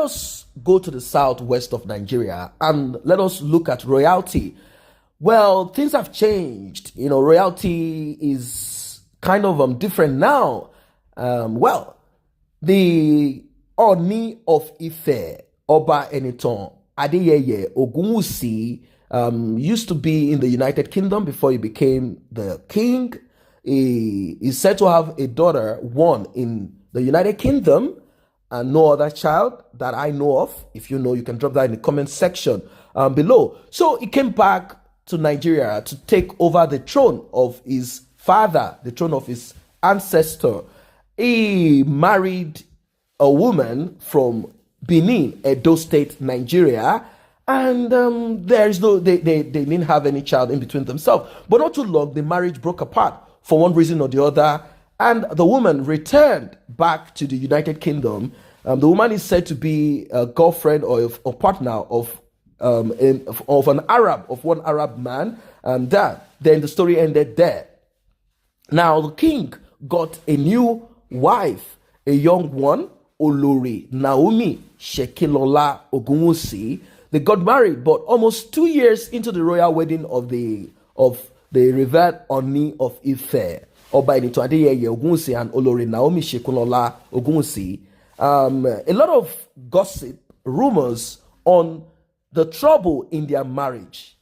us go to the southwest of Nigeria and let us look at royalty. Well, things have changed. Royalty is kind of different now. The ONNI of IFE, Oba Eniton Adeyeye OGUNWUSI, used to be in the United Kingdom before he became the king. He is said to have a daughter, one in the United Kingdom, and no other child that I know of. If you know, you can drop that in the comment section below. So he came back to Nigeria to take over the throne of his father, the throne of his ancestor. He married a woman from Benin, Edo State, Nigeria, and they didn't have any child in between themselves. But not too long, the marriage broke apart for one reason or the other, and the woman returned back to the United Kingdom. The woman is said to be a girlfriend or a partner of one Arab man, and then the story ended there. Now the king got a new wife, a young one, Olori Naomi SEKINOLA OGUNWUSI. They got married, but almost 2 years into the royal wedding of the revered ONNI of IFE, Oba Eniton Adeyeye OGUNWUSI and Olori Naomi SEKINOLA OGUNWUSI, a lot of gossip, rumors on the trouble in their marriage,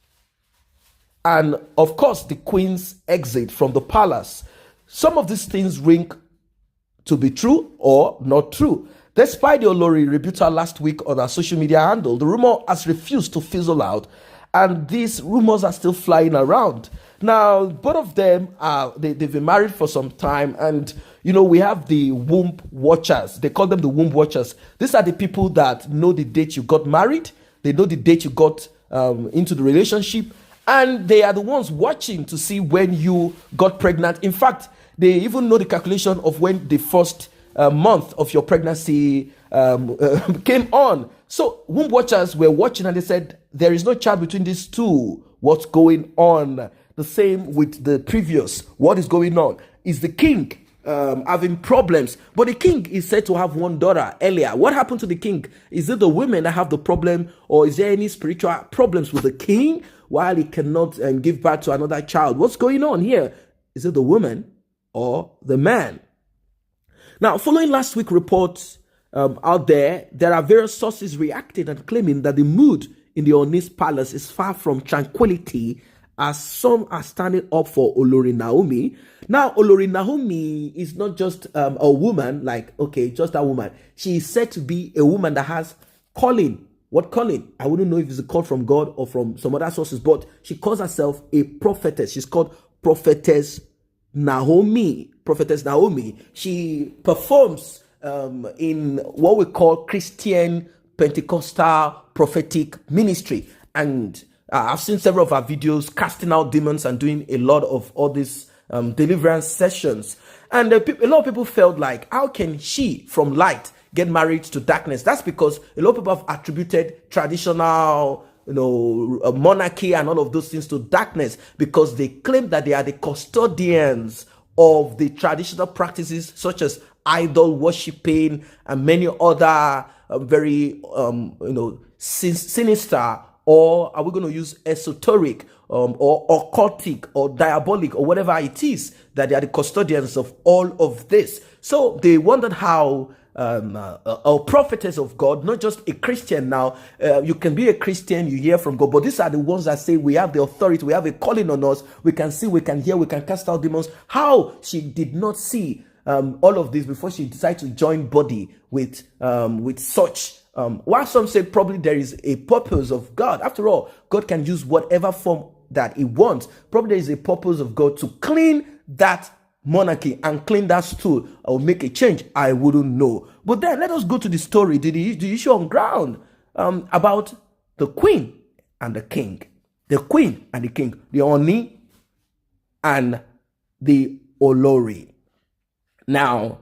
and of course the queen's exit from the palace. Some of these things ring to be true or not true. Despite the Olori rebuttal last week on our social media handle, the rumor has refused to fizzle out, and these rumors are still flying around. Now, both of them they've been married for some time, and we have the womb watchers. They call them the womb watchers. These are the people that know the date you got married, they know the date you got into the relationship, and they are the ones watching to see when you got pregnant. In fact, they even know the calculation of when the first month of your pregnancy came on. So womb watchers were watching, and they said, there is no child between these two. What's going on? The same with the previous. What is going on? Is the king having problems? But the king is said to have one daughter earlier. What happened to the king? Is it the women that have the problem, or is there any spiritual problems with the king while he cannot give birth to another child? What's going on here? Is it the woman or the man? Now, following last week's report out there are various sources reacting and claiming that the mood in the ONNI's palace is far from tranquility, as some are standing up for Olori Naomi. Now, Olori Naomi is not just a woman, just a woman. She is said to be a woman that has calling. What calling? I wouldn't know if it's a call from God or from some other sources, but she calls herself a prophetess. She's called Prophetess Naomi. Prophetess Naomi. She performs in what we call Christian Pentecostal prophetic ministry, and I've seen several of her videos casting out demons and doing a lot of all these deliverance sessions. And a lot of people felt like, how can she from light get married to darkness? That's because a lot of people have attributed traditional monarchy and all of those things to darkness, because they claim that they are the custodians of the traditional practices such as idol worshiping and many other very sinister, or are we going to use esoteric or occultic or diabolic or whatever it is, that they are the custodians of all of this. So they wondered how a prophetess of God, not just a Christian now, you can be a Christian, you hear from God, but these are the ones that say we have the authority, we have a calling on us, we can see, we can hear, we can cast out demons. How she did not see all of this before she decided to join body with such. While some say probably there is a purpose of God. After all, God can use whatever form that he wants. Probably there is a purpose of God to clean that monarchy and clean that stool or make a change. I wouldn't know. But then let us go to the story, the issue on ground about the queen and the king. The queen and the king, the ONNI and the Olori. Now,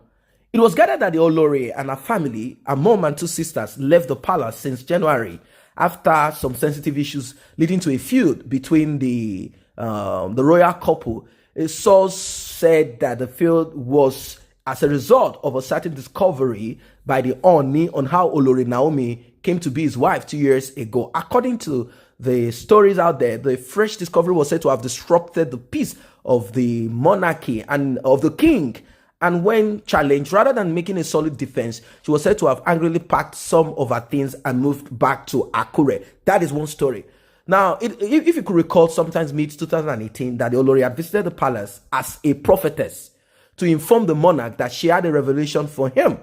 it was gathered that the Olori and her family, her mom and two sisters, left the palace since January after some sensitive issues leading to a feud between the royal couple. A source said that the feud was as a result of a certain discovery by the ONNI on how Olori Naomi came to be his wife 2 years ago. According to the stories out there, the fresh discovery was said to have disrupted the peace of the monarchy and of the king. And when challenged, rather than making a solid defense, she was said to have angrily packed some of her things and moved back to Akure. That is one story. Now, if you could recall, sometimes mid-2018, that the Olori had visited the palace as a prophetess to inform the monarch that she had a revelation for him.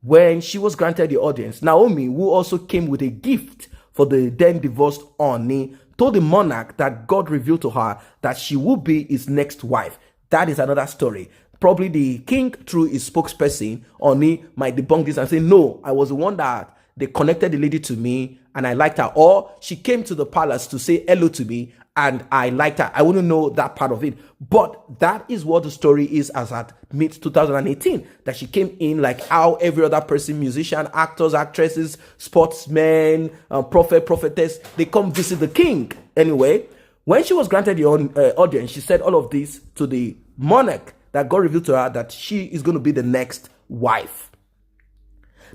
When she was granted the audience, Naomi, who also came with a gift for the then divorced ONNI, told the monarch that God revealed to her that she would be his next wife. That is another story. Probably the king, through his spokesperson, ONNI, might debunk this and say, no, I was the one that they connected the lady to me and I liked her. Or she came to the palace to say hello to me and I liked her. I wouldn't know that part of it. But that is what the story is as at mid-2018. That she came in like how every other person, musician, actors, actresses, sportsmen, prophet, prophetess, they come visit the king. Anyway, when she was granted the audience, she said all of this to the monarch, that God revealed to her that she is going to be the next wife.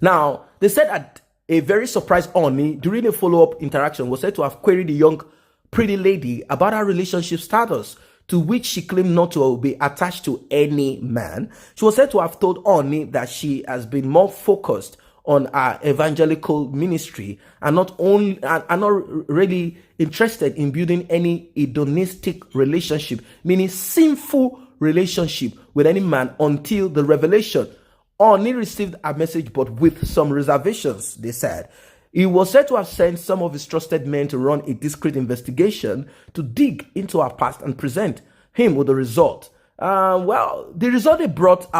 Now, they said that a very surprised ONNI during a follow-up interaction was said to have queried the young pretty lady about her relationship status, to which she claimed not to be attached to any man. She was said to have told ONNI that she has been more focused on her evangelical ministry and not really interested in building any hedonistic relationship, meaning sinful relationship with any man until the revelation. ONNI received a message, but with some reservations, they said. He was said to have sent some of his trusted men to run a discreet investigation to dig into her past and present him with the result. Well, the result they brought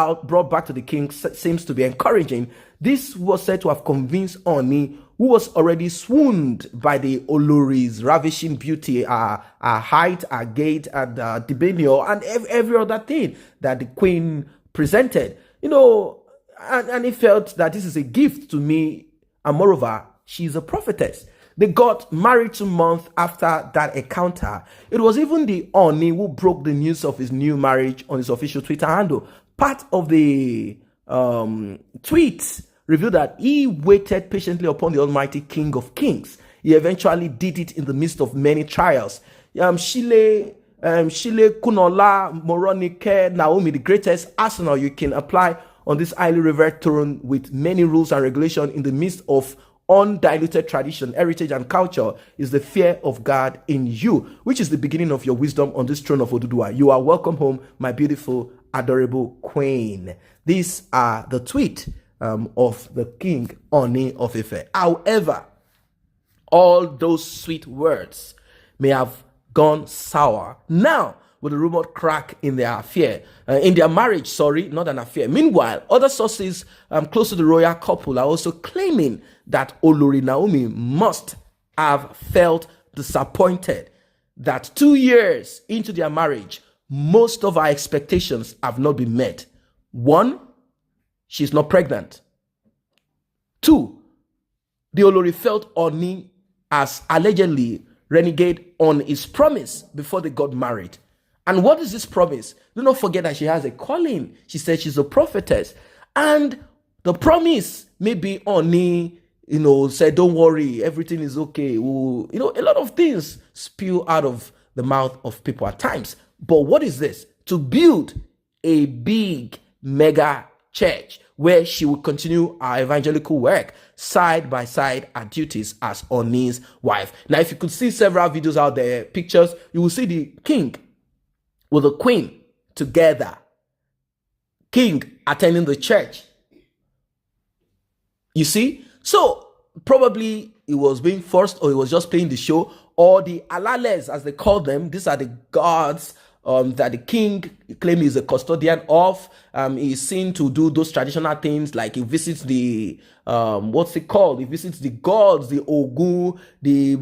back to the king seems to be encouraging. This was said to have convinced ONNI, who was already swooned by the Olori's ravishing beauty, her height, her gait, and demeanor, and every other thing that the queen presented. You know, and he felt that this is a gift to me, and moreover, she's a prophetess. They got married 2 months after that encounter. It was even the ONNI who broke the news of his new marriage on his official Twitter handle. Part of the tweet revealed that he waited patiently upon the Almighty King of Kings. He eventually did it in the midst of many trials. SEKINOLA, Moronike, Naomi, the greatest arsenal you can apply on this highly revered throne with many rules and regulations in the midst of undiluted tradition, heritage, and culture is the fear of God in you, which is the beginning of your wisdom on this throne of Oduduwa. You are welcome home, my beautiful, adorable queen. These are the tweet of the King ONNI of Ife. However, all those sweet words may have gone sour now with a rumored crack in their affair, in their marriage, sorry, not an affair. Meanwhile, other sources close to the royal couple are also claiming that Olori Naomi must have felt disappointed that 2 years into their marriage, most of our expectations have not been met. 1, she's not pregnant. 2, the Olori felt ONNI as allegedly renegade on his promise before they got married. And what is this promise? Do not forget that she has a calling. She said she's a prophetess. And the promise may be ONNI, said, don't worry, everything is okay. A lot of things spew out of the mouth of people at times. But what is this? To build a big mega church where she will continue her evangelical work side by side her duties as ONNI's wife. Now, if you could see several videos out there, pictures, you will see the king with the queen together. King attending the church. You see? So, probably he was being forced, or he was just playing the show, or the ALLEG, as they call them. These are the gods that the king claims he's a custodian of. He's seen to do those traditional things, like he visits the what's it called? He visits the gods, the Ogun, the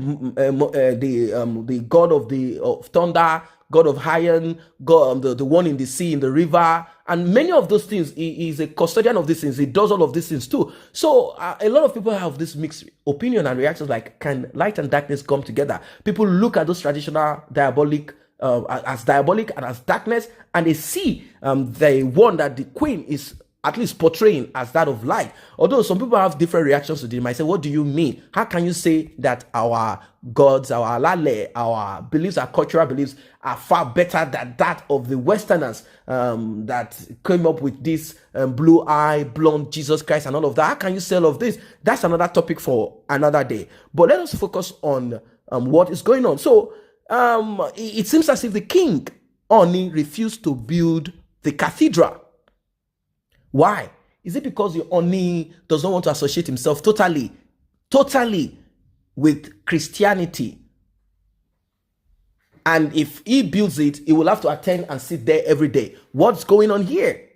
god of thunder, god of iron, god, the one in the sea, in the river, and many of those things. He is a custodian of these things. He does all of these things too. So a lot of people have this mixed opinion and reactions, like, can light and darkness come together? People look at those traditional diabolic as diabolic and as darkness, and they see the one that the queen is at least portraying as that of light. Although some people have different reactions to this. They might say, what do you mean? How can you say that our gods, our ALLEG, our beliefs, our cultural beliefs are far better than that of the Westerners that came up with this blue eye, blonde Jesus Christ and all of that? How can you say all of this? That's another topic for another day. But let us focus on what is going on. So it seems as if the king, ONNI, refused to build the cathedral. Why? Is it because the ONNI does not want to associate himself totally with Christianity? And if he builds it, he will have to attend and sit there every day. What's going on here?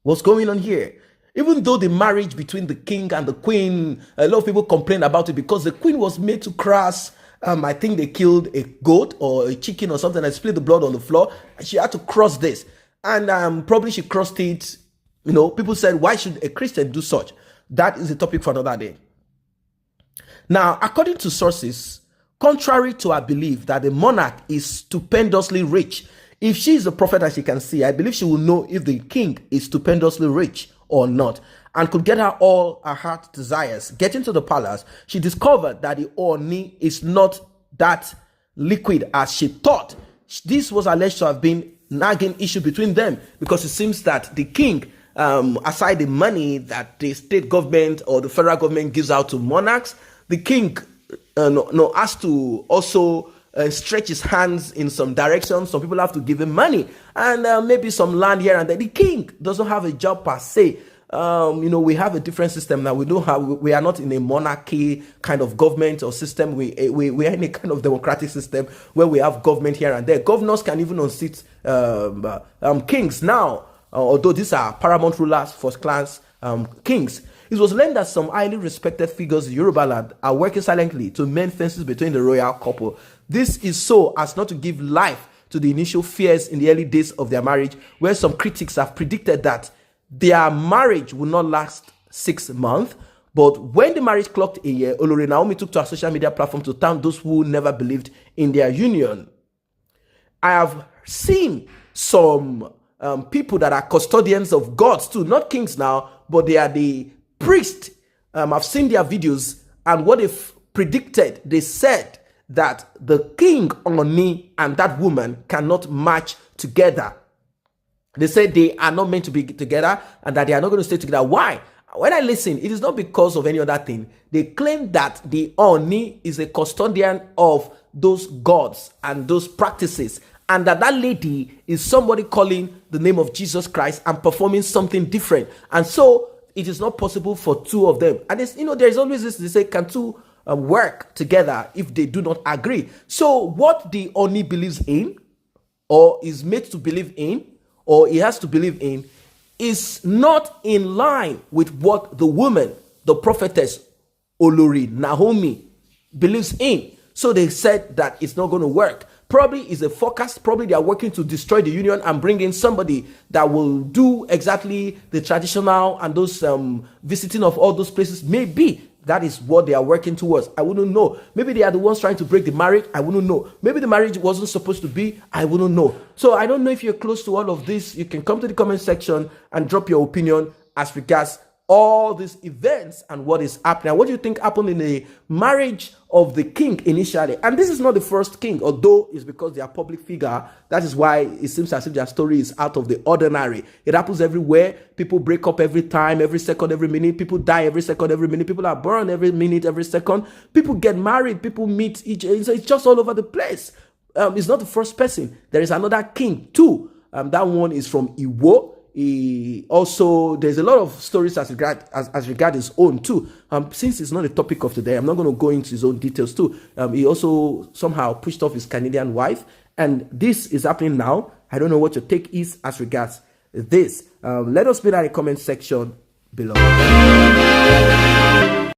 What's going on here? Even though the marriage between the king and the queen, a lot of people complain about it because the queen was made to cross. I think they killed a goat or a chicken or something and spilled the blood on the floor. She had to cross this. And probably she crossed it. You know, people said, why should a Christian do such? That is a topic for another day. Now, according to sources, contrary to our belief that the monarch is stupendously rich, if she is a prophet as she can see, I believe she will know if the king is stupendously rich or not, and could get her all her heart desires. Getting to the palace, she discovered that the ONNI is not that liquid as she thought. This was alleged to have been nagging issue between them because it seems that the king, aside the money that the state government or the federal government gives out to monarchs, the king has to also stretch his hands in some direction. Some people have to give him money and maybe some land here and there. The king doesn't have a job per se. You know, we have a different system now. We are not in a monarchy kind of government or system. We are in a kind of democratic system where we have government here and there. Governors can even unseat kings now. Although these are paramount rulers, first class kings. It was learned that some highly respected figures in Yoruba land are working silently to mend fences between the royal couple. This is so as not to give life to the initial fears in the early days of their marriage, where some critics have predicted that their marriage will not last 6 months. But when the marriage clocked a year, Olori Naomi took to her social media platform to thank those who never believed in their union. I have seen some people that are custodians of gods too, not kings now, but they are the priests. I've seen their videos, and what they've predicted, they said that the king ONNI and that woman cannot match together. They said they are not meant to be together and that they are not going to stay together. Why? When I listen, it is not because of any other thing. They claim that the ONNI is a custodian of those gods and those practices, and that that lady is somebody calling the name of Jesus Christ and performing something different. And so it is not possible for two of them. And it's, you know, there's always this, they say, can two work together if they do not agree? So what the ONNI believes in, or is made to believe in, or he has to believe in, is not in line with what the woman, the prophetess Olori Naomi, believes in. So they said that it's not going to work. Probably is a forecast. Probably they are working to destroy the union and bring in somebody that will do exactly the traditional and those visiting of all those places. Maybe that is what they are working towards. I wouldn't know. Maybe they are the ones trying to break the marriage. I wouldn't know. Maybe the marriage wasn't supposed to be. I wouldn't know. So I don't know if you're close to all of this. You can come to the comment section and drop your opinion as regards all these events and what is happening. What do you think happened in the marriage of the king initially? And this is not the first king, although it's because they are public figure. That is why it seems as if their story is out of the ordinary. It happens everywhere. People break up every time, every second, every minute. People die every second, every minute. People are burned every minute, every second. People get married. People meet each other. So it's just all over the place. It's not the first person. There is another king too. That one is from Iwo. He also, there's a lot of stories as regard his own too. Since it's not a topic of today, I'm not going to go into his own details too. He also somehow pushed off his Canadian wife, and this is happening now. I don't know what your take is as regards this. Let us know in the comment section below.